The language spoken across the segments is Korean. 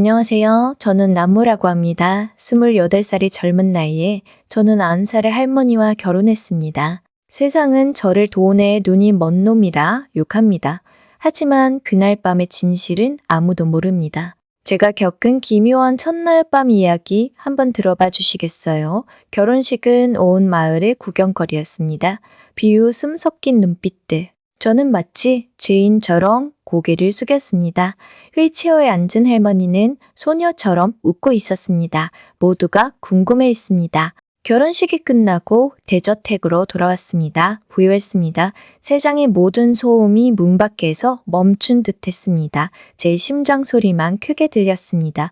안녕하세요. 저는 나무라고 합니다. 28살이 젊은 나이에 저는 90살의 할머니와 결혼했습니다. 세상은 저를 돈에 눈이 먼 놈이라 욕합니다. 하지만 그날 밤의 진실은 아무도 모릅니다. 제가 겪은 기묘한 첫날 밤 이야기 한번 들어봐 주시겠어요? 결혼식은 온 마을의 구경거리였습니다. 비웃음 섞인 눈빛들. 저는 마치 죄인처럼 고개를 숙였습니다. 휠체어에 앉은 할머니는 소녀처럼 웃고 있었습니다. 모두가 궁금해했습니다. 결혼식이 끝나고 대저택으로 돌아왔습니다. 부유했습니다. 세상의 모든 소음이 문 밖에서 멈춘 듯 했습니다. 제 심장 소리만 크게 들렸습니다.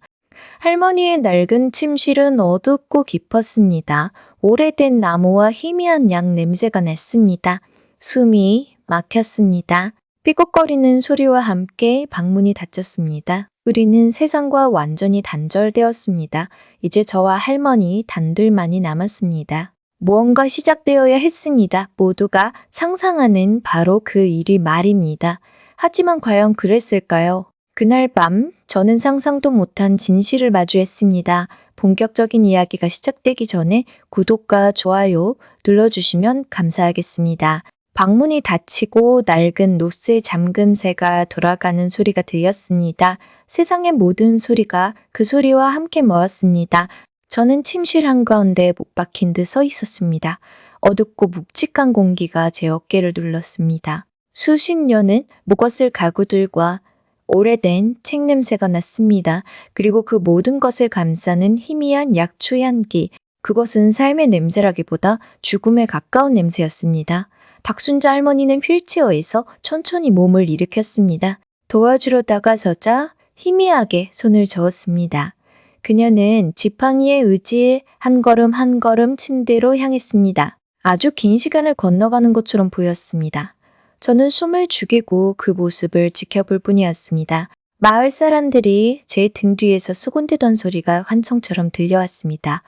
할머니의 낡은 침실은 어둡고 깊었습니다. 오래된 나무와 희미한 약 냄새가 났습니다. 숨이 막혔습니다. 삐걱거리는 소리와 함께 방문이 닫혔습니다. 우리는 세상과 완전히 단절되었습니다. 이제 저와 할머니 단둘만이 남았습니다. 무언가 시작되어야 했습니다. 모두가 상상하는 바로 그 일이 말입니다. 하지만 과연 그랬을까요? 그날 밤 저는 상상도 못한 진실을 마주했습니다. 본격적인 이야기가 시작되기 전에 구독과 좋아요 눌러주시면 감사하겠습니다. 방문이 닫히고 낡은 노스의 잠금새가 돌아가는 소리가 들렸습니다. 세상의 모든 소리가 그 소리와 함께 모였습니다. 저는 침실 한가운데 못 박힌 듯 서 있었습니다. 어둡고 묵직한 공기가 제 어깨를 눌렀습니다. 수십 년은 묵었을 가구들과 오래된 책 냄새가 났습니다. 그리고 그 모든 것을 감싸는 희미한 약초 향기. 그것은 삶의 냄새라기보다 죽음에 가까운 냄새였습니다. 박순자 할머니는 휠체어에서 천천히 몸을 일으켰습니다. 도와주러 다가서자 희미하게 손을 저었습니다. 그녀는 지팡이에 의지해 한 걸음 한 걸음 침대로 향했습니다. 아주 긴 시간을 건너가는 것처럼 보였습니다. 저는 숨을 죽이고 그 모습을 지켜볼 뿐이었습니다. 마을 사람들이 제 등 뒤에서 수군대던 소리가 환청처럼 들려왔습니다.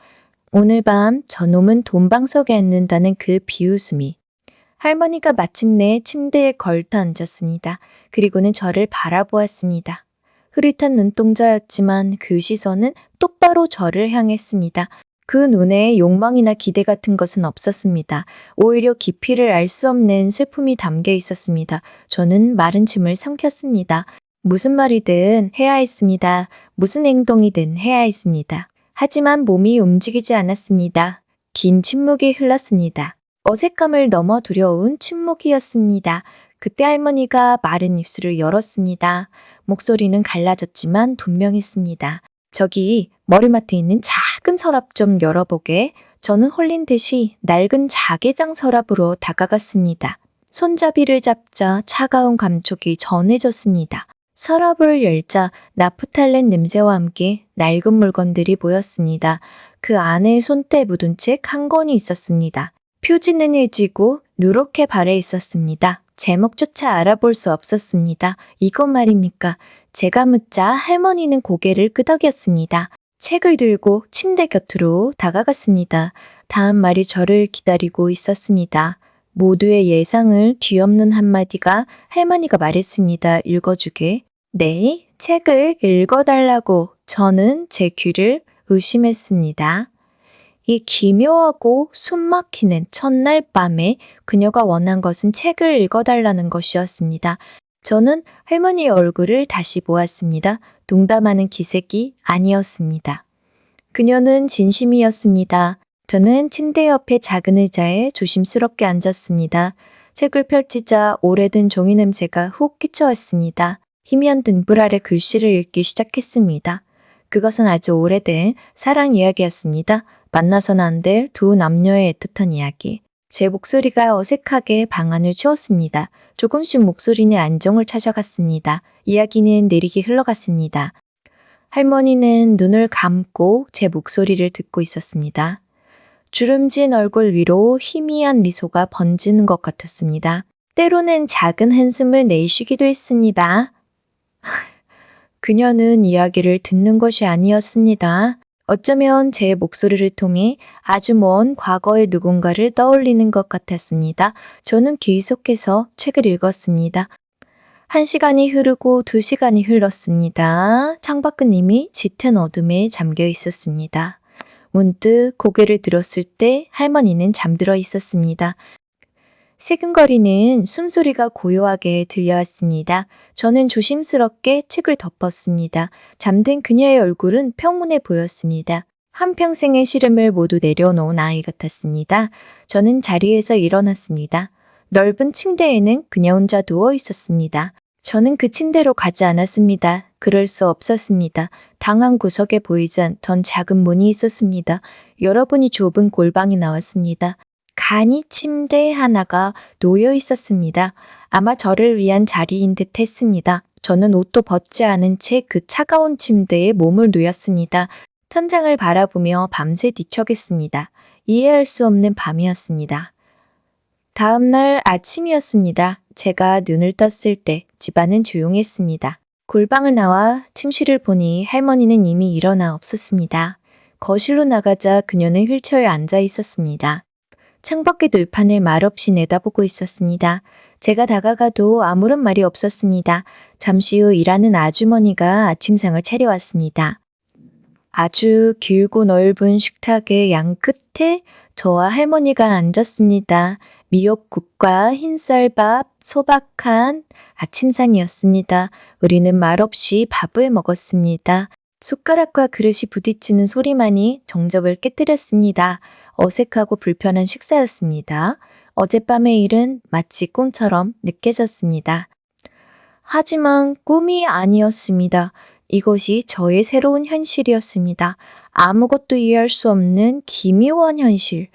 오늘 밤 저놈은 돈방석에 앉는다는 그 비웃음이. 할머니가 마침내 침대에 걸터 앉았습니다. 그리고는 저를 바라보았습니다. 흐릿한 눈동자였지만 그 시선은 똑바로 저를 향했습니다. 그 눈에 욕망이나 기대 같은 것은 없었습니다. 오히려 깊이를 알 수 없는 슬픔이 담겨 있었습니다. 저는 마른 침을 삼켰습니다. 무슨 말이든 해야 했습니다. 무슨 행동이든 해야 했습니다. 하지만 몸이 움직이지 않았습니다. 긴 침묵이 흘렀습니다. 어색함을 넘어 두려운 침묵이었습니다. 그때 할머니가 마른 입술을 열었습니다. 목소리는 갈라졌지만 분명했습니다. 저기 머리맡에 있는 작은 서랍 좀 열어보게. 저는 홀린 듯이 낡은 자개장 서랍으로 다가갔습니다. 손잡이를 잡자 차가운 감촉이 전해졌습니다. 서랍을 열자 나프탈렌 냄새와 함께 낡은 물건들이 보였습니다. 그 안에 손때 묻은 책 한 권이 있었습니다. 표지는 일지고 누렇게 발해 있었습니다. 제목조차 알아볼 수 없었습니다. 이것 말입니까? 제가 묻자 할머니는 고개를 끄덕였습니다. 책을 들고 침대 곁으로 다가갔습니다. 다음 말이 저를 기다리고 있었습니다. 모두의 예상을 뒤엎는 한마디가 할머니가 말했습니다. 읽어주게. 네, 책을 읽어달라고. 저는 제 귀를 의심했습니다. 이 기묘하고 숨막히는 첫날 밤에 그녀가 원한 것은 책을 읽어달라는 것이었습니다. 저는 할머니의 얼굴을 다시 보았습니다. 농담하는 기색이 아니었습니다. 그녀는 진심이었습니다. 저는 침대 옆에 작은 의자에 조심스럽게 앉았습니다. 책을 펼치자 오래된 종이 냄새가 훅 끼쳐왔습니다. 희미한 등불 아래 글씨를 읽기 시작했습니다. 그것은 아주 오래된 사랑 이야기였습니다. 만나선 안 될 두 남녀의 애틋한 이야기. 제 목소리가 어색하게 방 안을 치웠습니다. 조금씩 목소리는 안정을 찾아갔습니다. 이야기는 느리게 흘러갔습니다. 할머니는 눈을 감고 제 목소리를 듣고 있었습니다. 주름진 얼굴 위로 희미한 미소가 번지는 것 같았습니다. 때로는 작은 한숨을 내쉬기도 했습니다. 그녀는 이야기를 듣는 것이 아니었습니다. 어쩌면 제 목소리를 통해 아주 먼 과거의 누군가를 떠올리는 것 같았습니다. 저는 계속해서 책을 읽었습니다. 1시간이 흐르고 2시간이 흘렀습니다. 창밖은 이미 짙은 어둠에 잠겨 있었습니다. 문득 고개를 들었을 때 할머니는 잠들어 있었습니다. 세근거리는 숨소리가 고요하게 들려왔습니다. 저는 조심스럽게 책을 덮었습니다. 잠든 그녀의 얼굴은 평온해 보였습니다. 한평생의 시름을 모두 내려놓은 아이 같았습니다. 저는 자리에서 일어났습니다. 넓은 침대에는 그녀 혼자 누워 있었습니다. 저는 그 침대로 가지 않았습니다. 그럴 수 없었습니다. 방 한 구석에 보이지 않던 작은 문이 있었습니다. 여러분이 좁은 골방이 나왔습니다. 간이 침대 하나가 놓여 있었습니다. 아마 저를 위한 자리인 듯 했습니다. 저는 옷도 벗지 않은 채 그 차가운 침대에 몸을 놓였습니다. 천장을 바라보며 밤새 뒤척였습니다. 이해할 수 없는 밤이었습니다. 다음 날 아침이었습니다. 제가 눈을 떴을 때 집안은 조용했습니다. 골방을 나와 침실을 보니 할머니는 이미 일어나 없었습니다. 거실로 나가자 그녀는 휠체어에 앉아 있었습니다. 창밖의 들판을 말없이 내다보고 있었습니다. 제가 다가가도 아무런 말이 없었습니다. 잠시 후 일하는 아주머니가 아침상을 차려왔습니다. 아주 길고 넓은 식탁의 양 끝에 저와 할머니가 앉았습니다. 미역국과 흰쌀밥, 소박한 아침상이었습니다. 우리는 말없이 밥을 먹었습니다. 숟가락과 그릇이 부딪히는 소리만이 정적을 깨뜨렸습니다. 어색하고 불편한 식사였습니다. 어젯밤의 일은 마치 꿈처럼 느껴졌습니다. 하지만 꿈이 아니었습니다. 이것이 저의 새로운 현실이었습니다. 아무것도 이해할 수 없는 기묘한 현실.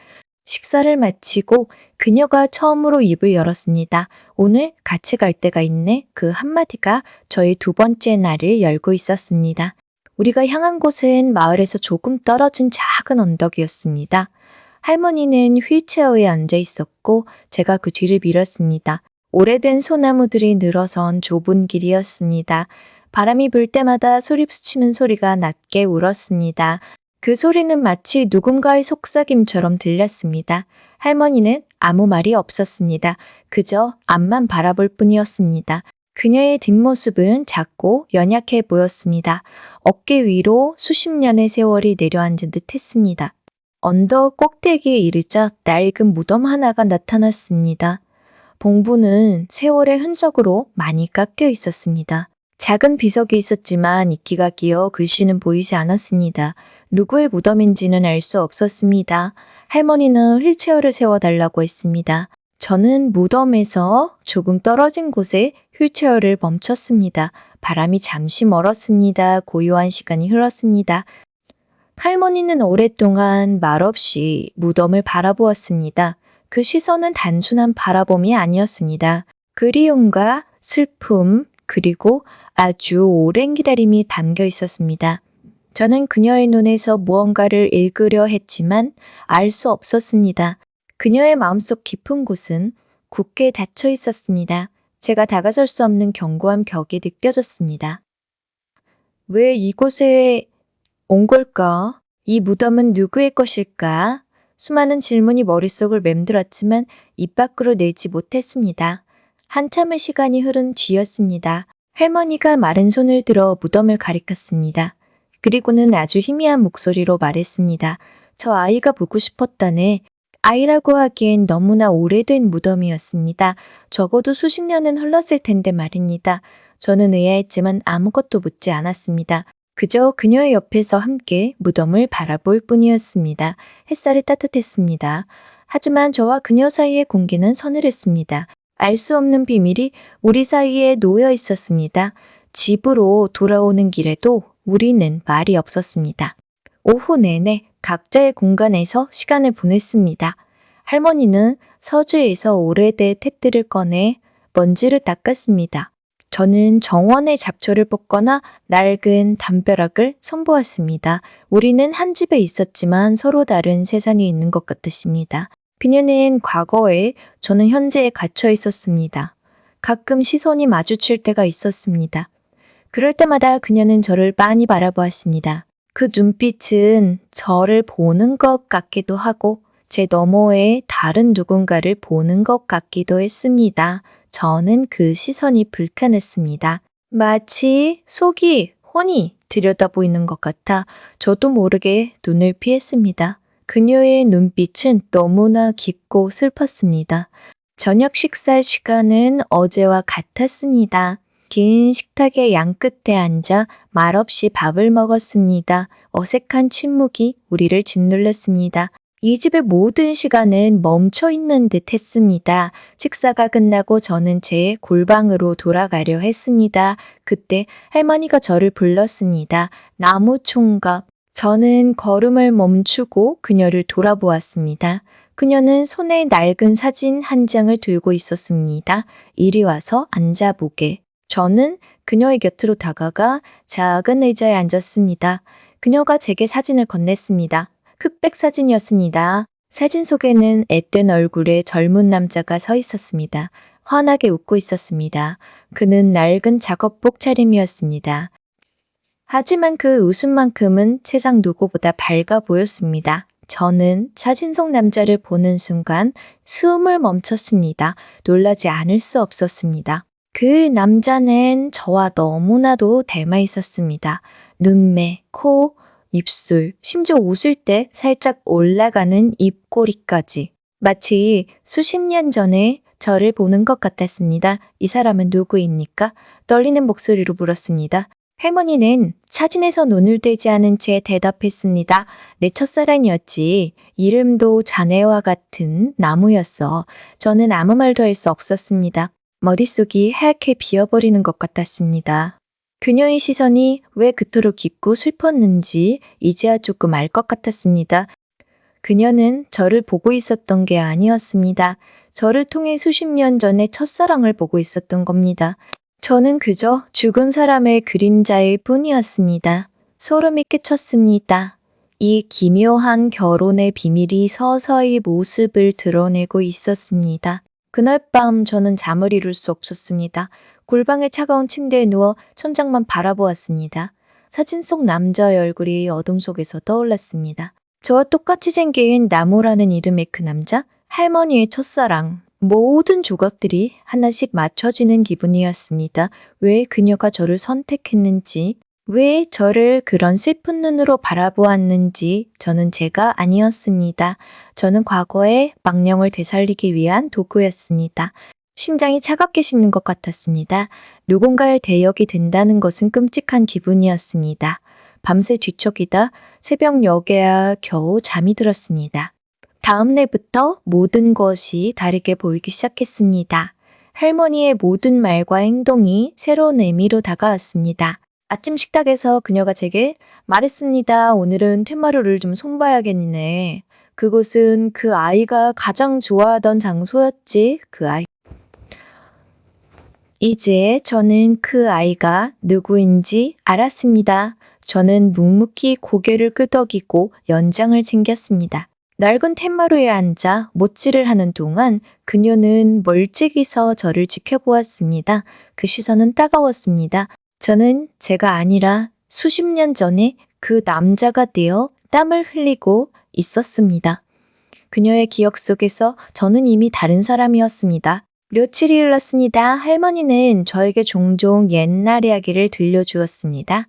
식사를 마치고 그녀가 처음으로 입을 열었습니다. 오늘 같이 갈 데가 있네. 그 한마디가 저희 두 번째 날을 열고 있었습니다. 우리가 향한 곳은 마을에서 조금 떨어진 작은 언덕이었습니다. 할머니는 휠체어에 앉아 있었고 제가 그 뒤를 밀었습니다. 오래된 소나무들이 늘어선 좁은 길이었습니다. 바람이 불 때마다 소립스치는 소리가 낮게 울었습니다. 그 소리는 마치 누군가의 속삭임처럼 들렸습니다. 할머니는 아무 말이 없었습니다. 그저 앞만 바라볼 뿐이었습니다. 그녀의 뒷모습은 작고 연약해 보였습니다. 어깨 위로 수십 년의 세월이 내려앉은 듯 했습니다. 언덕 꼭대기에 이르자 낡은 무덤 하나가 나타났습니다. 봉부는 세월의 흔적으로 많이 깎여 있었습니다. 작은 비석이 있었지만 이끼가 끼어 글씨는 보이지 않았습니다. 누구의 무덤인지는 알 수 없었습니다. 할머니는 휠체어를 세워달라고 했습니다. 저는 무덤에서 조금 떨어진 곳에 휠체어를 멈췄습니다. 바람이 잠시 멀었습니다. 고요한 시간이 흘렀습니다. 할머니는 오랫동안 말없이 무덤을 바라보았습니다. 그 시선은 단순한 바라봄이 아니었습니다. 그리움과 슬픔, 그리고 아주 오랜 기다림이 담겨 있었습니다. 저는 그녀의 눈에서 무언가를 읽으려 했지만 알 수 없었습니다. 그녀의 마음속 깊은 곳은 굳게 닫혀 있었습니다. 제가 다가설 수 없는 견고한 벽이 느껴졌습니다. 왜 이곳에 온 걸까? 이 무덤은 누구의 것일까? 수많은 질문이 머릿속을 맴돌았지만 입 밖으로 내지 못했습니다. 한참의 시간이 흐른 뒤였습니다. 할머니가 마른 손을 들어 무덤을 가리켰습니다. 그리고는 아주 희미한 목소리로 말했습니다. 저 아이가 보고 싶었다네. 아이라고 하기엔 너무나 오래된 무덤이었습니다. 적어도 수십 년은 흘렀을 텐데 말입니다. 저는 의아했지만 아무것도 묻지 않았습니다. 그저 그녀의 옆에서 함께 무덤을 바라볼 뿐이었습니다. 햇살이 따뜻했습니다. 하지만 저와 그녀 사이의 공기는 서늘했습니다. 알 수 없는 비밀이 우리 사이에 놓여 있었습니다. 집으로 돌아오는 길에도 우리는 말이 없었습니다. 오후 내내 각자의 공간에서 시간을 보냈습니다. 할머니는 서재에서 오래된 탭들을 꺼내 먼지를 닦았습니다. 저는 정원의 잡초를 뽑거나 낡은 담벼락을 손보았습니다. 우리는 한 집에 있었지만 서로 다른 세상에 있는 것 같았습니다. 그녀는 과거에, 저는 현재에 갇혀 있었습니다. 가끔 시선이 마주칠 때가 있었습니다. 그럴 때마다 그녀는 저를 빤히 바라보았습니다. 그 눈빛은 저를 보는 것 같기도 하고 제 너머에 다른 누군가를 보는 것 같기도 했습니다. 저는 그 시선이 불편했습니다. 마치 속이 훤히 들여다보이는 것 같아 저도 모르게 눈을 피했습니다. 그녀의 눈빛은 너무나 깊고 슬펐습니다. 저녁 식사 시간은 어제와 같았습니다. 긴 식탁의 양끝에 앉아 말없이 밥을 먹었습니다. 어색한 침묵이 우리를 짓눌렀습니다. 이 집의 모든 시간은 멈춰 있는 듯 했습니다. 식사가 끝나고 저는 제 골방으로 돌아가려 했습니다. 그때 할머니가 저를 불렀습니다. 나무 총각. 저는 걸음을 멈추고 그녀를 돌아보았습니다. 그녀는 손에 낡은 사진 한 장을 들고 있었습니다. 이리 와서 앉아보게. 저는 그녀의 곁으로 다가가 작은 의자에 앉았습니다. 그녀가 제게 사진을 건넸습니다. 흑백 사진이었습니다. 사진 속에는 앳된 얼굴의 젊은 남자가 서 있었습니다. 환하게 웃고 있었습니다. 그는 낡은 작업복 차림이었습니다. 하지만 그 웃음만큼은 세상 누구보다 밝아 보였습니다. 저는 사진 속 남자를 보는 순간 숨을 멈췄습니다. 놀라지 않을 수 없었습니다. 그 남자는 저와 너무나도 닮아 있었습니다. 눈매, 코, 입술, 심지어 웃을 때 살짝 올라가는 입꼬리까지. 마치 수십 년 전에 저를 보는 것 같았습니다. 이 사람은 누구입니까? 떨리는 목소리로 물었습니다. 할머니는 사진에서 눈을 떼지 않은 채 대답했습니다. 내 첫사랑이었지. 이름도 자네와 같은 나무였어. 저는 아무 말도 할 수 없었습니다. 머릿속이 하얗게 비어버리는 것 같았습니다. 그녀의 시선이 왜 그토록 깊고 슬펐는지 이제야 조금 알 것 같았습니다. 그녀는 저를 보고 있었던 게 아니었습니다. 저를 통해 수십 년 전의 첫사랑을 보고 있었던 겁니다. 저는 그저 죽은 사람의 그림자일 뿐이었습니다. 소름이 끼쳤습니다. 이 기묘한 결혼의 비밀이 서서히 모습을 드러내고 있었습니다. 그날 밤 저는 잠을 이룰 수 없었습니다. 골방의 차가운 침대에 누워 천장만 바라보았습니다. 사진 속 남자의 얼굴이 어둠 속에서 떠올랐습니다. 저와 똑같이 생긴 나무라는 이름의 그 남자, 할머니의 첫사랑. 모든 조각들이 하나씩 맞춰지는 기분이었습니다. 왜 그녀가 저를 선택했는지, 왜 저를 그런 슬픈 눈으로 바라보았는지 저는 제가 아니었습니다. 저는 과거의 망령을 되살리기 위한 도구였습니다. 심장이 차갑게 식는 것 같았습니다. 누군가의 대역이 된다는 것은 끔찍한 기분이었습니다. 밤새 뒤척이다 새벽녘에야 겨우 잠이 들었습니다. 다음 날부터 모든 것이 다르게 보이기 시작했습니다. 할머니의 모든 말과 행동이 새로운 의미로 다가왔습니다. 아침 식탁에서 그녀가 제게 말했습니다. 오늘은 텐마루를 좀 손봐야겠네. 그곳은 그 아이가 가장 좋아하던 장소였지. 그 아이. 이제 저는 그 아이가 누구인지 알았습니다. 저는 묵묵히 고개를 끄덕이고 연장을 챙겼습니다. 낡은 텐마루에 앉아 못질을 하는 동안 그녀는 멀찍이 서 저를 지켜보았습니다. 그 시선은 따가웠습니다. 저는 제가 아니라 수십 년 전에 그 남자가 되어 땀을 흘리고 있었습니다. 그녀의 기억 속에서 저는 이미 다른 사람이었습니다. 며칠이 흘렀습니다. 할머니는 저에게 종종 옛날 이야기를 들려주었습니다.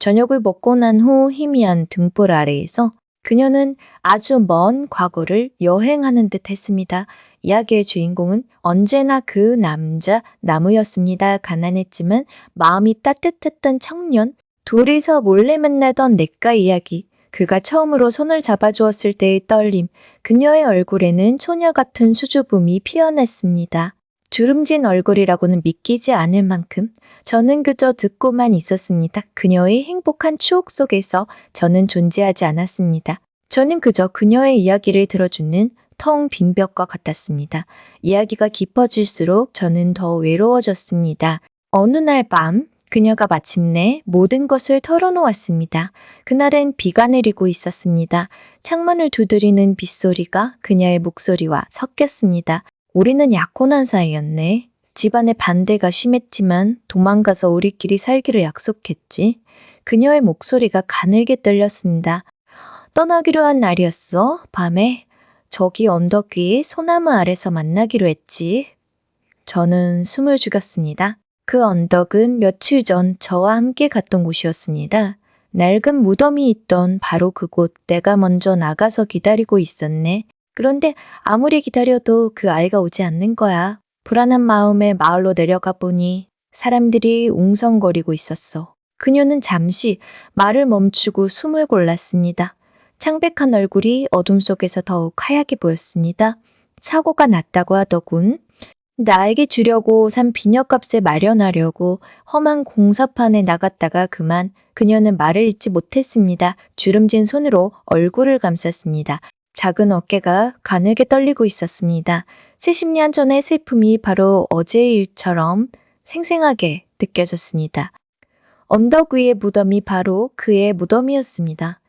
저녁을 먹고 난 후 희미한 등불 아래에서 그녀는 아주 먼 과거를 여행하는 듯 했습니다. 이야기의 주인공은 언제나 그 남자, 나무였습니다. 가난했지만 마음이 따뜻했던 청년, 둘이서 몰래 만나던 냇가 이야기, 그가 처음으로 손을 잡아주었을 때의 떨림, 그녀의 얼굴에는 소녀 같은 수줍음이 피어났습니다. 주름진 얼굴이라고는 믿기지 않을 만큼 저는 그저 듣고만 있었습니다. 그녀의 행복한 추억 속에서 저는 존재하지 않았습니다. 저는 그저 그녀의 이야기를 들어주는 텅 빈 벽과 같았습니다. 이야기가 깊어질수록 저는 더 외로워졌습니다. 어느 날 밤 그녀가 마침내 모든 것을 털어놓았습니다. 그날은 비가 내리고 있었습니다. 창문을 두드리는 빗소리가 그녀의 목소리와 섞였습니다. 우리는 약혼한 사이였네. 집안의 반대가 심했지만 도망가서 우리끼리 살기를 약속했지. 그녀의 목소리가 가늘게 떨렸습니다. 떠나기로 한 날이었어. 밤에 저기 언덕 위 소나무 아래서 만나기로 했지. 저는 숨을 죽였습니다. 그 언덕은 며칠 전 저와 함께 갔던 곳이었습니다. 낡은 무덤이 있던 바로 그곳. 내가 먼저 나가서 기다리고 있었네. 그런데 아무리 기다려도 그 아이가 오지 않는 거야. 불안한 마음에 마을로 내려가 보니 사람들이 웅성거리고 있었어. 그녀는 잠시 말을 멈추고 숨을 골랐습니다. 창백한 얼굴이 어둠 속에서 더욱 하얗게 보였습니다. 사고가 났다고 하더군. 나에게 주려고 산 비녀값에 마련하려고 험한 공사판에 나갔다가 그만. 그녀는 말을 잇지 못했습니다. 주름진 손으로 얼굴을 감쌌습니다. 작은 어깨가 가늘게 떨리고 있었습니다. 70년 전의 슬픔이 바로 어제의 일처럼 생생하게 느껴졌습니다. 언덕 위의 무덤이 바로 그의 무덤이었습니다.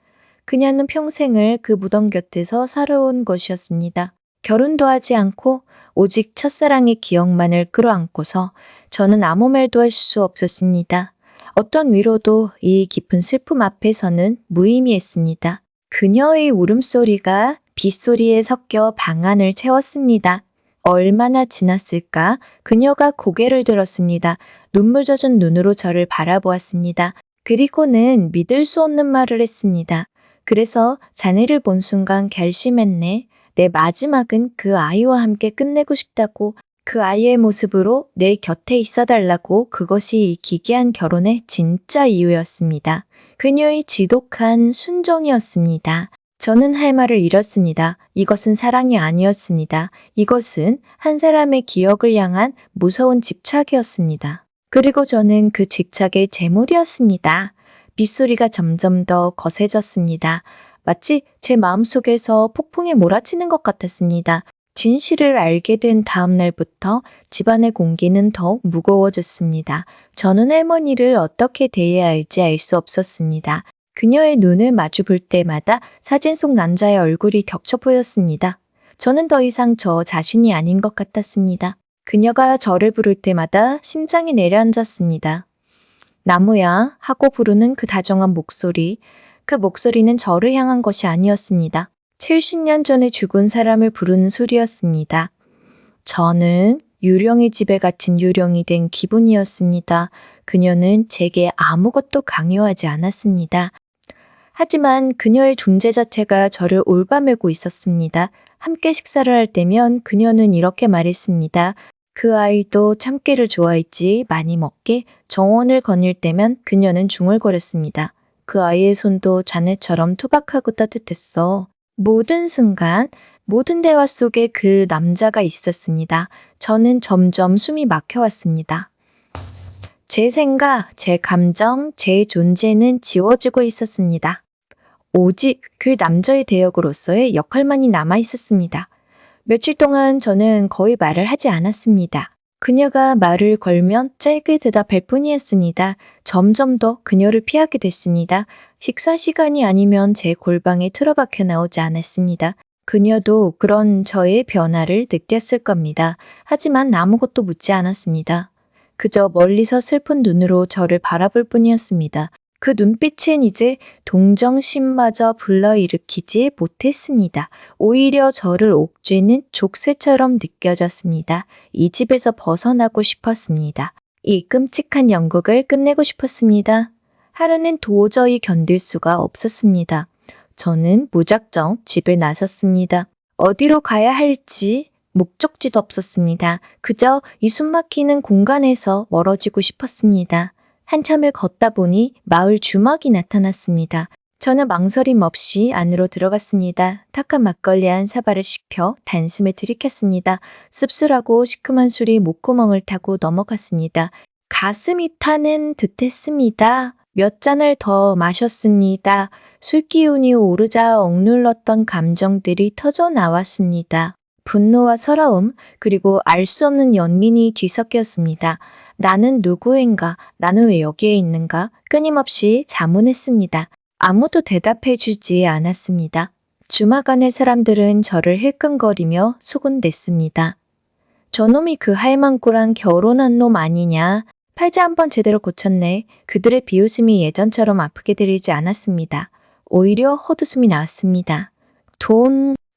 그녀는 평생을 그 무덤 곁에서 살아온 것이었습니다. 결혼도 하지 않고 오직 첫사랑의 기억만을 끌어안고서 저는 아무 말도 할 수 없었습니다. 어떤 위로도 이 깊은 슬픔 앞에서는 무의미했습니다. 그녀의 울음소리가 빗소리에 섞여 방 안을 채웠습니다. 얼마나 지났을까? 그녀가 고개를 들었습니다. 눈물 젖은 눈으로 저를 바라보았습니다. 그리고는 믿을 수 없는 말을 했습니다. 그래서 자네를 본 순간 결심했네. 내 마지막은 그 아이와 함께 끝내고 싶다고. 그 아이의 모습으로 내 곁에 있어달라고. 그것이 이 기괴한 결혼의 진짜 이유였습니다. 그녀의 지독한 순종이었습니다. 저는 할 말을 잃었습니다. 이것은 사랑이 아니었습니다. 이것은 한 사람의 기억을 향한 무서운 집착이었습니다. 그리고 저는 그 집착의 제물이었습니다. 빗소리가 점점 더 거세졌습니다. 마치 제 마음속에서 폭풍이 몰아치는 것 같았습니다. 진실을 알게 된 다음 날부터 집안의 공기는 더욱 무거워졌습니다. 저는 할머니를 어떻게 대해야 할지 알 수 없었습니다. 그녀의 눈을 마주 볼 때마다 사진 속 남자의 얼굴이 겹쳐 보였습니다. 저는 더 이상 저 자신이 아닌 것 같았습니다. 그녀가 저를 부를 때마다 심장이 내려앉았습니다. 나무야 하고 부르는 그 다정한 목소리, 그 목소리는 저를 향한 것이 아니었습니다. 70년 전에 죽은 사람을 부르는 소리였습니다. 저는 유령의 집에 갇힌 유령이 된 기분이었습니다. 그녀는 제게 아무것도 강요하지 않았습니다. 하지만 그녀의 존재 자체가 저를 올바매고 있었습니다. 함께 식사를 할 때면 그녀는 이렇게 말했습니다. 그 아이도 참깨를 좋아했지. 많이 먹게. 정원을 거닐 때면 그녀는 중얼거렸습니다. 그 아이의 손도 자네처럼 투박하고 따뜻했어. 모든 순간, 모든 대화 속에 그 남자가 있었습니다. 저는 점점 숨이 막혀왔습니다. 제 생각, 제 감정, 제 존재는 지워지고 있었습니다. 오직 그 남자의 대역으로서의 역할만이 남아있었습니다. 며칠 동안 저는 거의 말을 하지 않았습니다. 그녀가 말을 걸면 짧게 대답할 뿐이었습니다. 점점 더 그녀를 피하게 됐습니다. 식사 시간이 아니면 제 골방에 틀어박혀 나오지 않았습니다. 그녀도 그런 저의 변화를 느꼈을 겁니다. 하지만 아무것도 묻지 않았습니다. 그저 멀리서 슬픈 눈으로 저를 바라볼 뿐이었습니다. 그 눈빛은 이제 동정심마저 불러일으키지 못했습니다. 오히려 저를 옥죄는 족쇄처럼 느껴졌습니다. 이 집에서 벗어나고 싶었습니다. 이 끔찍한 연극을 끝내고 싶었습니다. 하루는 도저히 견딜 수가 없었습니다. 저는 무작정 집을 나섰습니다. 어디로 가야 할지 목적지도 없었습니다. 그저 이 숨막히는 공간에서 멀어지고 싶었습니다. 한참을 걷다 보니 마을 주막이 나타났습니다. 저는 망설임 없이 안으로 들어갔습니다. 탁한 막걸리 한 사발을 시켜 단숨에 들이켰습니다. 씁쓸하고 시큼한 술이 목구멍을 타고 넘어갔습니다. 가슴이 타는 듯했습니다. 몇 잔을 더 마셨습니다. 술기운이 오르자 억눌렀던 감정들이 터져 나왔습니다. 분노와 서러움, 그리고 알 수 없는 연민이 뒤섞였습니다. 나는 누구인가? 나는 왜 여기에 있는가? 끊임없이 자문했습니다. 아무도 대답해 주지 않았습니다. 주막 안의 사람들은 저를 힐끔거리며 수군댔습니다. 저놈이 그 할망구랑 결혼한 놈 아니냐? 팔자 한번 제대로 고쳤네. 그들의 비웃음이 예전처럼 아프게 들리지 않았습니다. 오히려 헛웃음이 나왔습니다.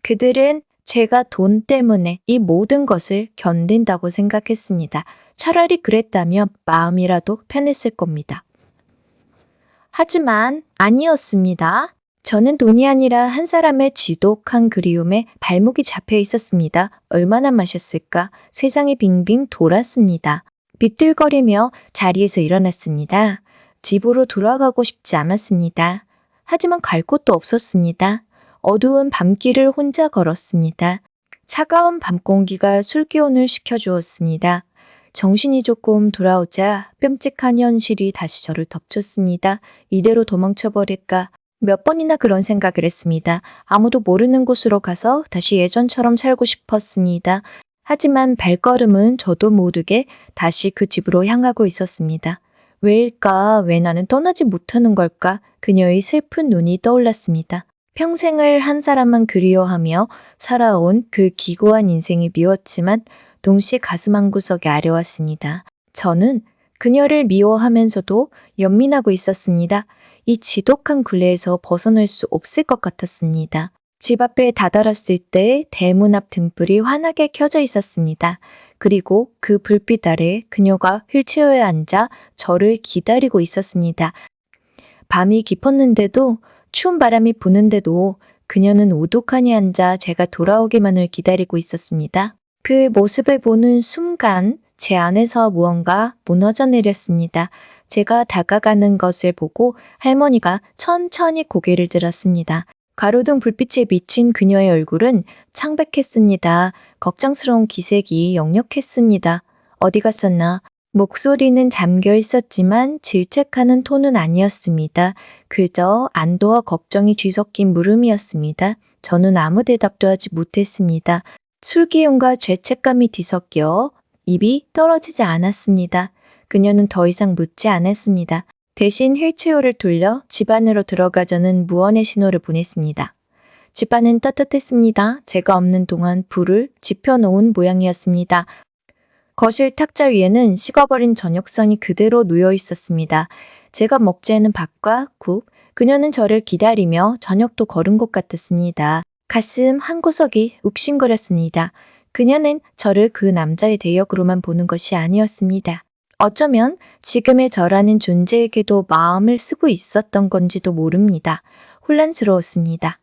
그들은 제가 돈 때문에 이 모든 것을 견딘다고 생각했습니다. 차라리 그랬다면 마음이라도 편했을 겁니다. 하지만 아니었습니다. 저는 돈이 아니라 한 사람의 지독한 그리움에 발목이 잡혀 있었습니다. 얼마나 마셨을까? 세상이 빙빙 돌았습니다. 비틀거리며 자리에서 일어났습니다. 집으로 돌아가고 싶지 않았습니다. 하지만 갈 곳도 없었습니다. 어두운 밤길을 혼자 걸었습니다. 차가운 밤 공기가 술기운을 식혀주었습니다. 정신이 조금 돌아오자 끔찍한 현실이 다시 저를 덮쳤습니다. 이대로 도망쳐버릴까? 몇 번이나 그런 생각을 했습니다. 아무도 모르는 곳으로 가서 다시 예전처럼 살고 싶었습니다. 하지만 발걸음은 저도 모르게 다시 그 집으로 향하고 있었습니다. 왜일까? 왜 나는 떠나지 못하는 걸까? 그녀의 슬픈 눈이 떠올랐습니다. 평생을 한 사람만 그리워하며 살아온 그 기고한 인생이 미웠지만 동시에 가슴 한구석에 아려왔습니다. 저는 그녀를 미워하면서도 연민하고 있었습니다. 이 지독한 굴레에서 벗어날 수 없을 것 같았습니다. 집 앞에 다다랐을 때 대문 앞 등불이 환하게 켜져 있었습니다. 그리고 그 불빛 아래 그녀가 휠체어에 앉아 저를 기다리고 있었습니다. 밤이 깊었는데도 추운 바람이 부는데도 그녀는 우두커니 앉아 제가 돌아오기만을 기다리고 있었습니다. 그 모습을 보는 순간 제 안에서 무언가 무너져 내렸습니다. 제가 다가가는 것을 보고 할머니가 천천히 고개를 들었습니다. 가로등 불빛에 비친 그녀의 얼굴은 창백했습니다. 걱정스러운 기색이 역력했습니다. 어디 갔었나? 목소리는 잠겨 있었지만 질책하는 톤은 아니었습니다. 그저 안도와 걱정이 뒤섞인 물음이었습니다. 저는 아무 대답도 하지 못했습니다. 술기운과 죄책감이 뒤섞여 입이 떨어지지 않았습니다. 그녀는 더 이상 묻지 않았습니다. 대신 휠체어를 돌려 집 안으로 들어가자는 무언의 신호를 보냈습니다. 집 안은 따뜻했습니다. 제가 없는 동안 불을 지펴놓은 모양이었습니다. 거실 탁자 위에는 식어버린 저녁상이 그대로 놓여 있었습니다. 제가 먹지 않은 밥과 국, 그녀는 저를 기다리며 저녁도 걸은 것 같았습니다. 가슴 한구석이 욱신거렸습니다. 그녀는 저를 그 남자의 대역으로만 보는 것이 아니었습니다. 어쩌면 지금의 저라는 존재에게도 마음을 쓰고 있었던 건지도 모릅니다. 혼란스러웠습니다.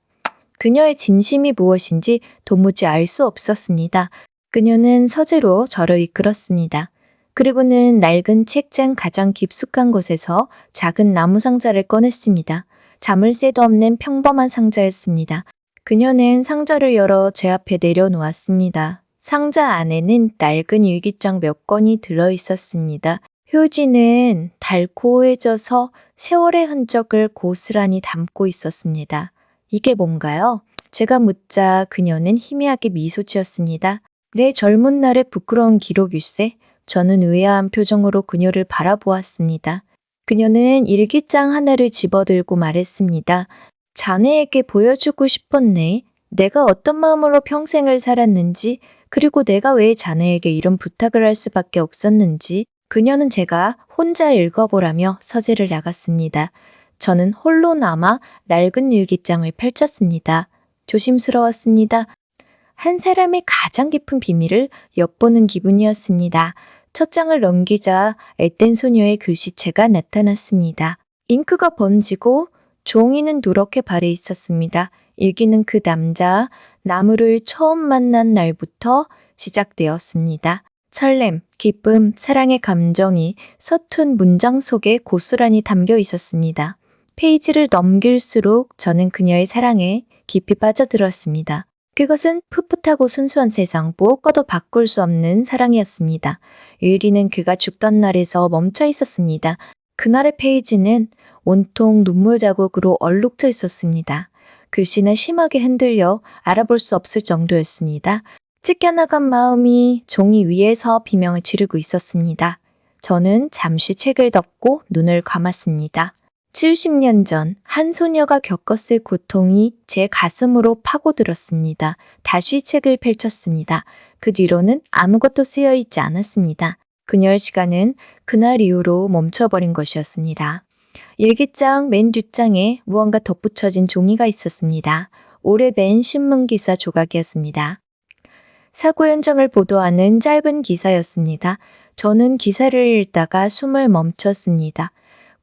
그녀의 진심이 무엇인지 도무지 알 수 없었습니다. 그녀는 서재로 저를 이끌었습니다. 그리고는 낡은 책장 가장 깊숙한 곳에서 작은 나무 상자를 꺼냈습니다. 자물쇠도 없는 평범한 상자였습니다. 그녀는 상자를 열어 제 앞에 내려놓았습니다. 상자 안에는 낡은 일기장 몇 권이 들어있었습니다. 휴지는 달코해져서 세월의 흔적을 고스란히 담고 있었습니다. 이게 뭔가요? 제가 묻자 그녀는 희미하게 미소 지었습니다. 내 젊은 날의 부끄러운 기록일세. 저는 의아한 표정으로 그녀를 바라보았습니다. 그녀는 일기장 하나를 집어들고 말했습니다. 자네에게 보여주고 싶었네. 내가 어떤 마음으로 평생을 살았는지, 그리고 내가 왜 자네에게 이런 부탁을 할 수밖에 없었는지. 그녀는 제가 혼자 읽어보라며 서재를 나갔습니다. 저는 홀로 남아 낡은 일기장을 펼쳤습니다. 조심스러웠습니다. 한 사람의 가장 깊은 비밀을 엿보는 기분이었습니다. 첫 장을 넘기자 앳된 소녀의 글씨체가 나타났습니다. 잉크가 번지고 종이는 누렇게 발해 있었습니다. 일기는 그 남자, 나무를 처음 만난 날부터 시작되었습니다. 설렘, 기쁨, 사랑의 감정이 서툰 문장 속에 고스란히 담겨 있었습니다. 페이지를 넘길수록 저는 그녀의 사랑에 깊이 빠져들었습니다. 그것은 풋풋하고 순수한 세상, 무엇과도 바꿀 수 없는 사랑이었습니다. 유리는 그가 죽던 날에서 멈춰 있었습니다. 그날의 페이지는 온통 눈물 자국으로 얼룩져 있었습니다. 글씨는 심하게 흔들려 알아볼 수 없을 정도였습니다. 찢겨나간 마음이 종이 위에서 비명을 지르고 있었습니다. 저는 잠시 책을 덮고 눈을 감았습니다. 70년 전 한 소녀가 겪었을 고통이 제 가슴으로 파고들었습니다. 다시 책을 펼쳤습니다. 그 뒤로는 아무것도 쓰여 있지 않았습니다. 그녀의 시간은 그날 이후로 멈춰버린 것이었습니다. 일기장 맨 뒷장에 무언가 덧붙여진 종이가 있었습니다. 오래된 신문기사 조각이었습니다. 사고 현장을 보도하는 짧은 기사였습니다. 저는 기사를 읽다가 숨을 멈췄습니다.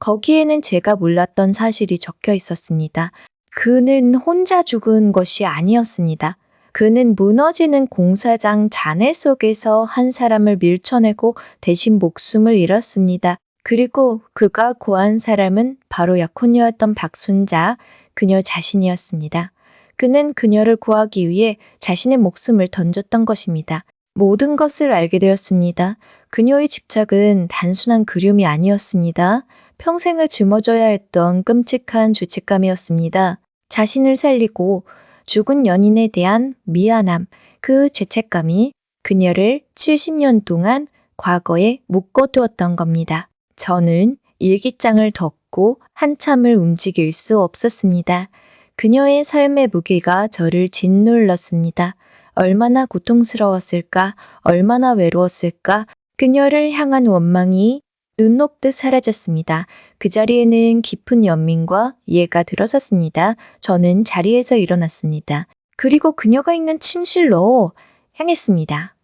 거기에는 제가 몰랐던 사실이 적혀 있었습니다. 그는 혼자 죽은 것이 아니었습니다. 그는 무너지는 공사장 잔해 속에서 한 사람을 밀쳐내고 대신 목숨을 잃었습니다. 그리고 그가 구한 사람은 바로 약혼녀였던 박순자, 그녀 자신이었습니다. 그는 그녀를 구하기 위해 자신의 목숨을 던졌던 것입니다. 모든 것을 알게 되었습니다. 그녀의 집착은 단순한 그리움이 아니었습니다. 평생을 짊어져야 했던 끔찍한 죄책감이었습니다. 자신을 살리고 죽은 연인에 대한 미안함, 그 죄책감이 그녀를 70년 동안 과거에 묶어두었던 겁니다. 저는 일기장을 덮고 한참을 움직일 수 없었습니다. 그녀의 삶의 무게가 저를 짓눌렀습니다. 얼마나 고통스러웠을까, 얼마나 외로웠을까, 그녀를 향한 원망이 눈 녹듯 사라졌습니다. 그 자리에는 깊은 연민과 이해가 들어섰습니다. 저는 자리에서 일어났습니다. 그리고 그녀가 있는 침실로 향했습니다.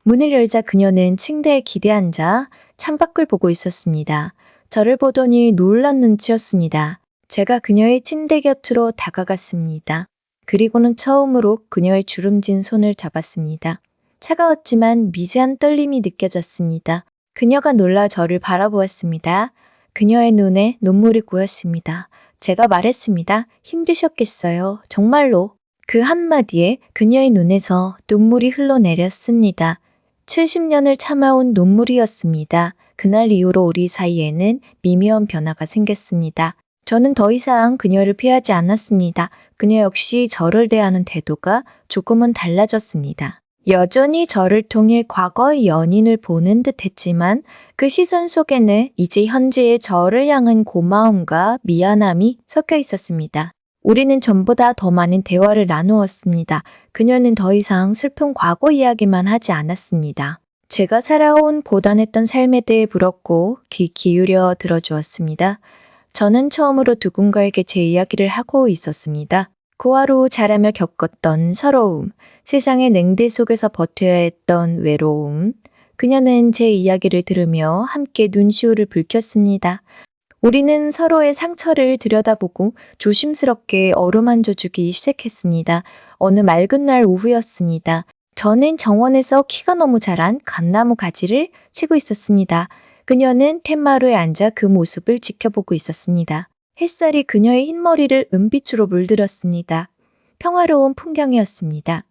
문을 열자 그녀는 침대에 기대앉아 창밖을 보고 있었습니다. 저를 보더니 놀란 눈치였습니다. 제가 그녀의 침대 곁으로 다가갔습니다. 그리고는 처음으로 그녀의 주름진 손을 잡았습니다. 차가웠지만 미세한 떨림이 느껴졌습니다. 그녀가 놀라 저를 바라보았습니다. 그녀의 눈에 눈물이 고였습니다. 제가 말했습니다. 힘드셨겠어요. 정말로. 그 한마디에 그녀의 눈에서 눈물이 흘러내렸습니다. 70년을 참아온 눈물이었습니다. 그날 이후로 우리 사이에는 미묘한 변화가 생겼습니다. 저는 더 이상 그녀를 피하지 않았습니다. 그녀 역시 저를 대하는 태도가 조금은 달라졌습니다. 여전히 저를 통해 과거의 연인을 보는 듯 했지만 그 시선 속에는 이제 현재의 저를 향한 고마움과 미안함이 섞여 있었습니다. 우리는 전보다 더 많은 대화를 나누었습니다. 그녀는 더 이상 슬픈 과거 이야기만 하지 않았습니다. 제가 살아온 고단했던 삶에 대해 물었고 귀 기울여 들어주었습니다. 저는 처음으로 누군가에게 제 이야기를 하고 있었습니다. 고아로 자라며 겪었던 서러움, 세상의 냉대 속에서 버텨야 했던 외로움. 그녀는 제 이야기를 들으며 함께 눈시울을 붉혔습니다. 우리는 서로의 상처를 들여다보고 조심스럽게 어루만져주기 시작했습니다. 어느 맑은 날 오후였습니다. 저는 정원에서 키가 너무 자란 감나무 가지를 치고 있었습니다. 그녀는 툇마루에 앉아 그 모습을 지켜보고 있었습니다. 햇살이 그녀의 흰머리를 은빛으로 물들었습니다. 평화로운 풍경이었습니다.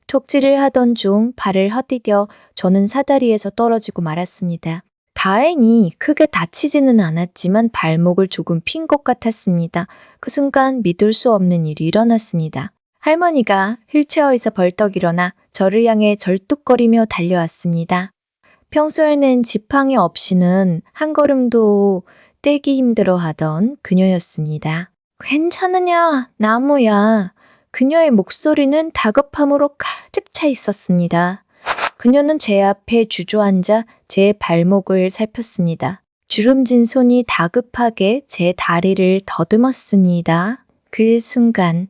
톱질을 하던 중 발을 헛디뎌 저는 사다리에서 떨어지고 말았습니다. 다행히 크게 다치지는 않았지만 발목을 조금 핀 것 같았습니다. 그 순간 믿을 수 없는 일이 일어났습니다. 할머니가 휠체어에서 벌떡 일어나 저를 향해 절뚝거리며 달려왔습니다. 평소에는 지팡이 없이는 한 걸음도 떼기 힘들어하던 그녀였습니다. 괜찮으냐, 나무야. 그녀의 목소리는 다급함으로 가득 차 있었습니다. 그녀는 제 앞에 주저앉아 제 발목을 살폈습니다. 주름진 손이 다급하게 제 다리를 더듬었습니다. 그 순간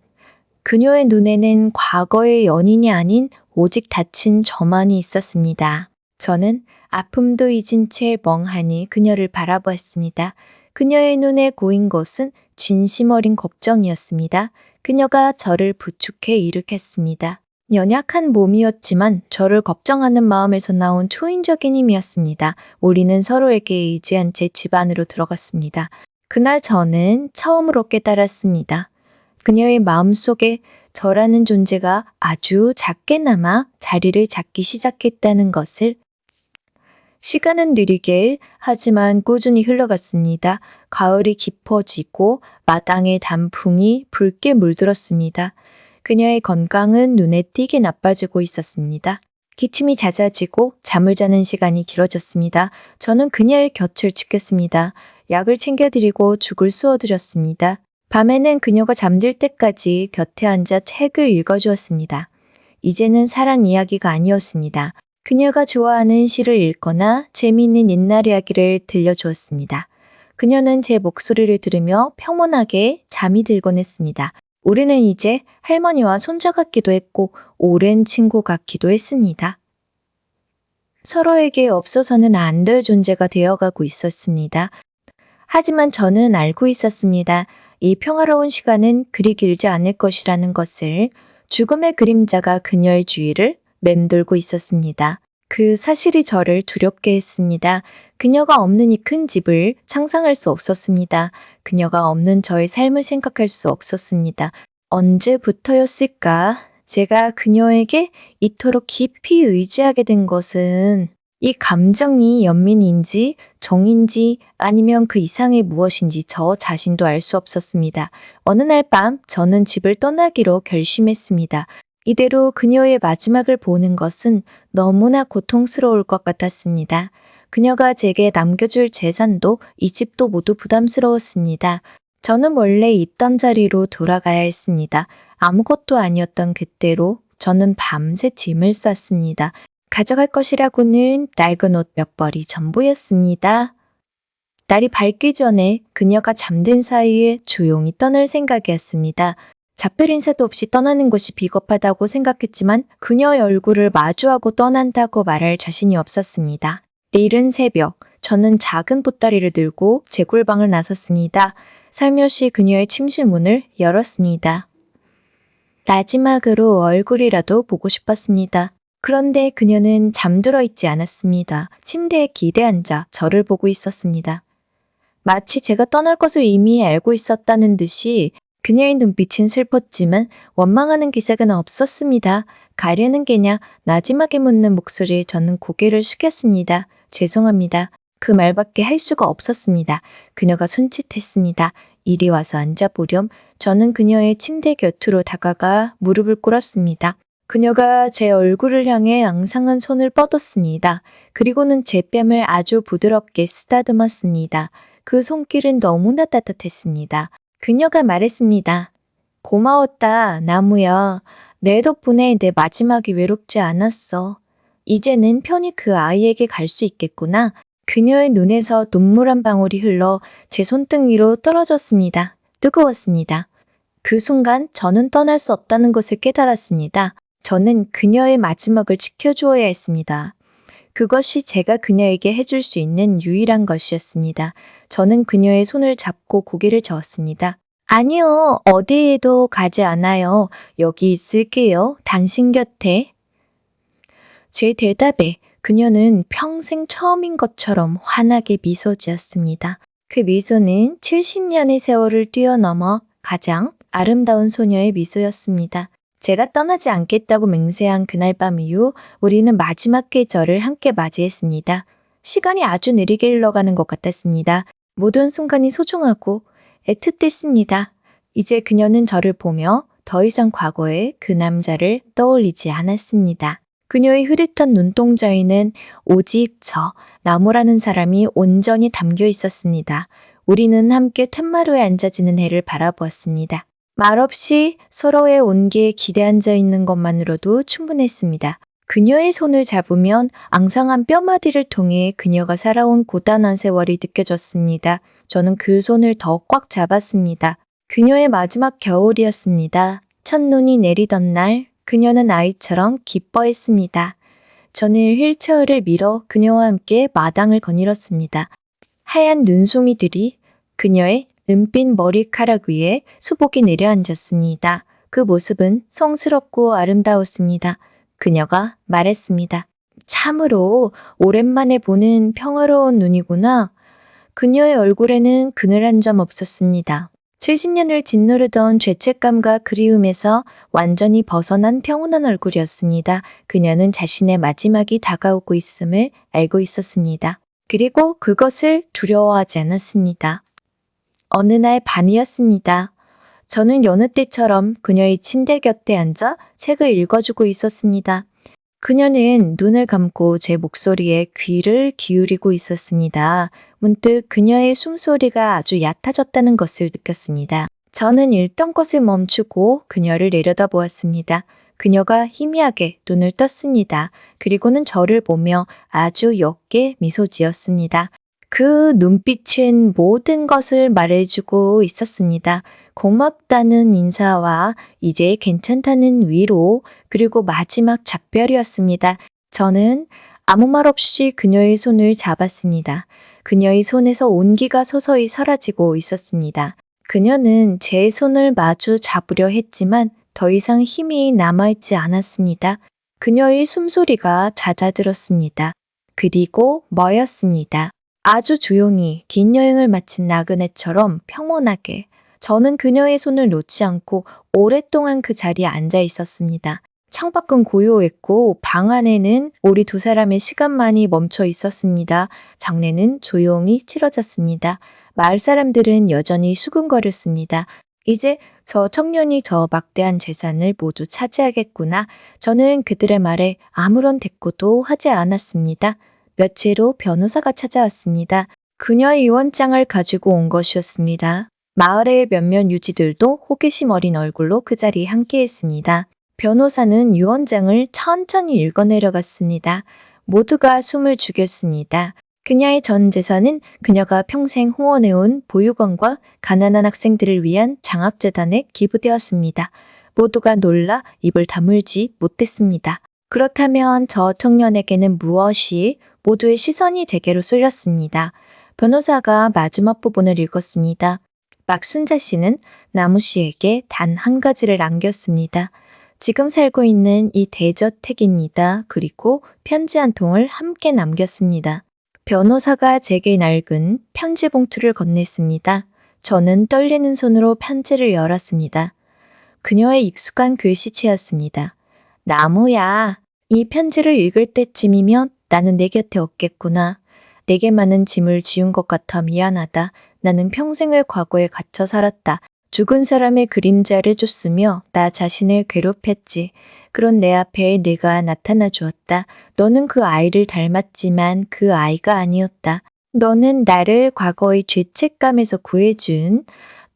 그녀의 눈에는 과거의 연인이 아닌 오직 다친 저만이 있었습니다. 저는 아픔도 잊은 채 멍하니 그녀를 바라보았습니다. 그녀의 눈에 고인 것은 진심 어린 걱정이었습니다. 그녀가 저를 부축해 일으켰습니다. 연약한 몸이었지만 저를 걱정하는 마음에서 나온 초인적인 힘이었습니다. 우리는 서로에게 의지한 채 집 안으로 들어갔습니다. 그날 저는 처음으로 깨달았습니다. 그녀의 마음속에 저라는 존재가 아주 작게나마 자리를 잡기 시작했다는 것을. 시간은 느리게 하지만 꾸준히 흘러갔습니다. 가을이 깊어지고 마당의 단풍이 붉게 물들었습니다. 그녀의 건강은 눈에 띄게 나빠지고 있었습니다. 기침이 잦아지고 잠을 자는 시간이 길어졌습니다. 저는 그녀의 곁을 지켰습니다. 약을 챙겨드리고 죽을 쏘아드렸습니다. 밤에는 그녀가 잠들 때까지 곁에 앉아 책을 읽어주었습니다. 이제는 사랑 이야기가 아니었습니다. 그녀가 좋아하는 시를 읽거나 재미있는 옛날 이야기를 들려주었습니다. 그녀는 제 목소리를 들으며 평온하게 잠이 들곤 했습니다. 우리는 이제 할머니와 손자 같기도 했고 오랜 친구 같기도 했습니다. 서로에게 없어서는 안 될 존재가 되어가고 있었습니다. 하지만 저는 알고 있었습니다. 이 평화로운 시간은 그리 길지 않을 것이라는 것을. 죽음의 그림자가 그녀의 주위를 맴돌고 있었습니다. 그 사실이 저를 두렵게 했습니다. 그녀가 없는 이 큰 집을 상상할 수 없었습니다. 그녀가 없는 저의 삶을 생각할 수 없었습니다. 언제부터였을까? 제가 그녀에게 이토록 깊이 의지하게 된 것은 이 감정이 연민인지 정인지 아니면 그 이상의 무엇인지 저 자신도 알 수 없었습니다. 어느 날 밤 저는 집을 떠나기로 결심했습니다. 이대로 그녀의 마지막을 보는 것은 너무나 고통스러울 것 같았습니다. 그녀가 제게 남겨줄 재산도 이 집도 모두 부담스러웠습니다. 저는 원래 있던 자리로 돌아가야 했습니다. 아무것도 아니었던 그때로 저는 밤새 짐을 쌌습니다. 가져갈 것이라고는 낡은 옷 몇 벌이 전부였습니다. 날이 밝기 전에 그녀가 잠든 사이에 조용히 떠날 생각이었습니다. 작별 인사도 없이 떠나는 것이 비겁하다고 생각했지만 그녀의 얼굴을 마주하고 떠난다고 말할 자신이 없었습니다. 이른 새벽, 저는 작은 보따리를 들고 제 골방을 나섰습니다. 살며시 그녀의 침실 문을 열었습니다. 마지막으로 얼굴이라도 보고 싶었습니다. 그런데 그녀는 잠들어 있지 않았습니다. 침대에 기대 앉아 저를 보고 있었습니다. 마치 제가 떠날 것을 이미 알고 있었다는 듯이 그녀의 눈빛은 슬펐지만 원망하는 기색은 없었습니다. 가려는 게냐 나지막에 묻는 목소리에 저는 고개를 숙였습니다. 죄송합니다. 그 말밖에 할 수가 없었습니다. 그녀가 손짓했습니다. 이리 와서 앉아보렴. 저는 그녀의 침대 곁으로 다가가 무릎을 꿇었습니다. 그녀가 제 얼굴을 향해 앙상한 손을 뻗었습니다. 그리고는 제 뺨을 아주 부드럽게 쓰다듬었습니다. 그 손길은 너무나 따뜻했습니다. 그녀가 말했습니다. 고마웠다, 나무야. 내 덕분에 내 마지막이 외롭지 않았어. 이제는 편히 그 아이에게 갈 수 있겠구나. 그녀의 눈에서 눈물 한 방울이 흘러 제 손등 위로 떨어졌습니다. 뜨거웠습니다. 그 순간 저는 떠날 수 없다는 것을 깨달았습니다. 저는 그녀의 마지막을 지켜주어야 했습니다. 그것이 제가 그녀에게 해줄 수 있는 유일한 것이었습니다. 저는 그녀의 손을 잡고 고개를 저었습니다. 아니요, 어디에도 가지 않아요. 여기 있을게요. 당신 곁에. 제 대답에 그녀는 평생 처음인 것처럼 환하게 미소 지었습니다. 그 미소는 70년의 세월을 뛰어넘어 가장 아름다운 소녀의 미소였습니다. 제가 떠나지 않겠다고 맹세한 그날 밤 이후 우리는 마지막 계절을 함께 맞이했습니다. 시간이 아주 느리게 흘러가는 것 같았습니다. 모든 순간이 소중하고 애틋했습니다. 이제 그녀는 저를 보며 더 이상 과거의 그 남자를 떠올리지 않았습니다. 그녀의 흐릿한 눈동자에는 오직 저, 나무라는 사람이 온전히 담겨 있었습니다. 우리는 함께 툇마루에 앉아지는 해를 바라보았습니다. 말없이 서로의 온기에 기대 앉아 있는 것만으로도 충분했습니다. 그녀의 손을 잡으면 앙상한 뼈마디를 통해 그녀가 살아온 고단한 세월이 느껴졌습니다. 저는 그 손을 더 꽉 잡았습니다. 그녀의 마지막 겨울이었습니다. 첫눈이 내리던 날 그녀는 아이처럼 기뻐했습니다. 저는 휠체어를 밀어 그녀와 함께 마당을 거닐었습니다. 하얀 눈송이들이 그녀의 은빛 머리카락 위에 수복이 내려앉았습니다. 그 모습은 성스럽고 아름다웠습니다. 그녀가 말했습니다. 참으로 오랜만에 보는 평화로운 눈이구나. 그녀의 얼굴에는 그늘 한 점 없었습니다. 70년을 짓누르던 죄책감과 그리움에서 완전히 벗어난 평온한 얼굴이었습니다. 그녀는 자신의 마지막이 다가오고 있음을 알고 있었습니다. 그리고 그것을 두려워하지 않았습니다. 어느 날 밤이었습니다. 저는 여느 때처럼 그녀의 침대 곁에 앉아 책을 읽어주고 있었습니다. 그녀는 눈을 감고 제 목소리에 귀를 기울이고 있었습니다. 문득 그녀의 숨소리가 아주 얕아졌다는 것을 느꼈습니다. 저는 읽던 것을 멈추고 그녀를 내려다보았습니다. 그녀가 희미하게 눈을 떴습니다. 그리고는 저를 보며 아주 옅게 미소 지었습니다. 그 눈빛은 모든 것을 말해주고 있었습니다. 고맙다는 인사와 이제 괜찮다는 위로, 그리고 마지막 작별이었습니다. 저는 아무 말 없이 그녀의 손을 잡았습니다. 그녀의 손에서 온기가 서서히 사라지고 있었습니다. 그녀는 제 손을 마주 잡으려 했지만 더 이상 힘이 남아있지 않았습니다. 그녀의 숨소리가 잦아들었습니다. 그리고 뭐였습니다. 아주 조용히 긴 여행을 마친 나그네처럼 평온하게 저는 그녀의 손을 놓지 않고 오랫동안 그 자리에 앉아 있었습니다. 창밖은 고요했고 방 안에는 우리 두 사람의 시간만이 멈춰 있었습니다. 장례는 조용히 치러졌습니다. 마을 사람들은 여전히 수군거렸습니다. 이제 저 청년이 저 막대한 재산을 모두 차지하겠구나. 저는 그들의 말에 아무런 대꾸도 하지 않았습니다. 며칠 후 변호사가 찾아왔습니다. 그녀의 유언장을 가지고 온 것이었습니다. 마을의 몇몇 유지들도 호기심 어린 얼굴로 그 자리에 함께했습니다. 변호사는 유언장을 천천히 읽어내려갔습니다. 모두가 숨을 죽였습니다. 그녀의 전 재산은 그녀가 평생 후원해온 보육원과 가난한 학생들을 위한 장학재단에 기부되었습니다. 모두가 놀라 입을 다물지 못했습니다. 그렇다면 저 청년에게는 무엇이? 모두의 시선이 제게로 쏠렸습니다. 변호사가 마지막 부분을 읽었습니다. 박순자 씨는 나무 씨에게 단 한 가지를 남겼습니다. 지금 살고 있는 이 대저택입니다. 그리고 편지 한 통을 함께 남겼습니다. 변호사가 제게 낡은 편지 봉투를 건넸습니다. 저는 떨리는 손으로 편지를 열었습니다. 그녀의 익숙한 글씨체였습니다. 나무야, 이 편지를 읽을 때쯤이면 나는 내 곁에 없겠구나. 내게 많은 짐을 지운 것 같아 미안하다. 나는 평생을 과거에 갇혀 살았다. 죽은 사람의 그림자를 쫓으며 나 자신을 괴롭혔지. 그런 내 앞에 네가 나타나 주었다. 너는 그 아이를 닮았지만 그 아이가 아니었다. 너는 나를 과거의 죄책감에서 구해준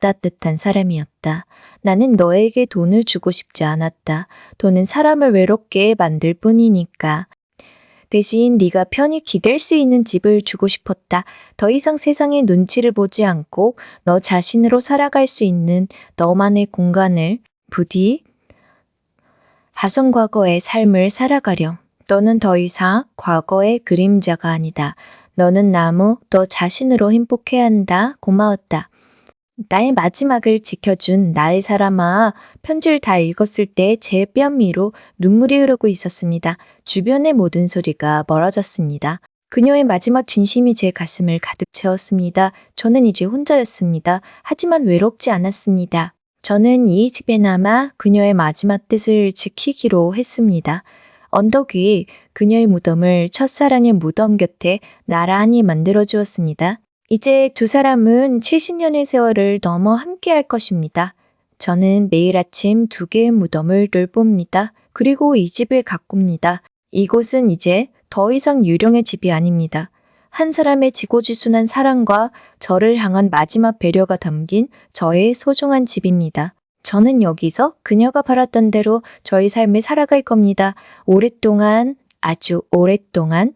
따뜻한 사람이었다. 나는 너에게 돈을 주고 싶지 않았다. 돈은 사람을 외롭게 만들 뿐이니까. 대신 네가 편히 기댈 수 있는 집을 주고 싶었다. 더 이상 세상의 눈치를 보지 않고 너 자신으로 살아갈 수 있는 너만의 공간을 부디 하선 과거의 삶을 살아가렴. 너는 더 이상 과거의 그림자가 아니다. 너는 나무, 너 자신으로 행복해야 한다. 고마웠다. 나의 마지막을 지켜준 나의 사람아, 편지를 다 읽었을 때 제 뺨 위로 눈물이 흐르고 있었습니다. 주변의 모든 소리가 멀어졌습니다. 그녀의 마지막 진심이 제 가슴을 가득 채웠습니다. 저는 이제 혼자였습니다. 하지만 외롭지 않았습니다. 저는 이 집에 남아 그녀의 마지막 뜻을 지키기로 했습니다. 언덕 위 그녀의 무덤을 첫사랑의 무덤 곁에 나란히 만들어 주었습니다. 이제 두 사람은 70년의 세월을 넘어 함께할 것입니다. 저는 매일 아침 2개의 무덤을 돌봅니다. 그리고 이 집을 가꿉니다. 이곳은 이제 더 이상 유령의 집이 아닙니다. 한 사람의 지고지순한 사랑과 저를 향한 마지막 배려가 담긴 저의 소중한 집입니다. 저는 여기서 그녀가 바랐던 대로 저의 삶을 살아갈 겁니다. 오랫동안, 아주 오랫동안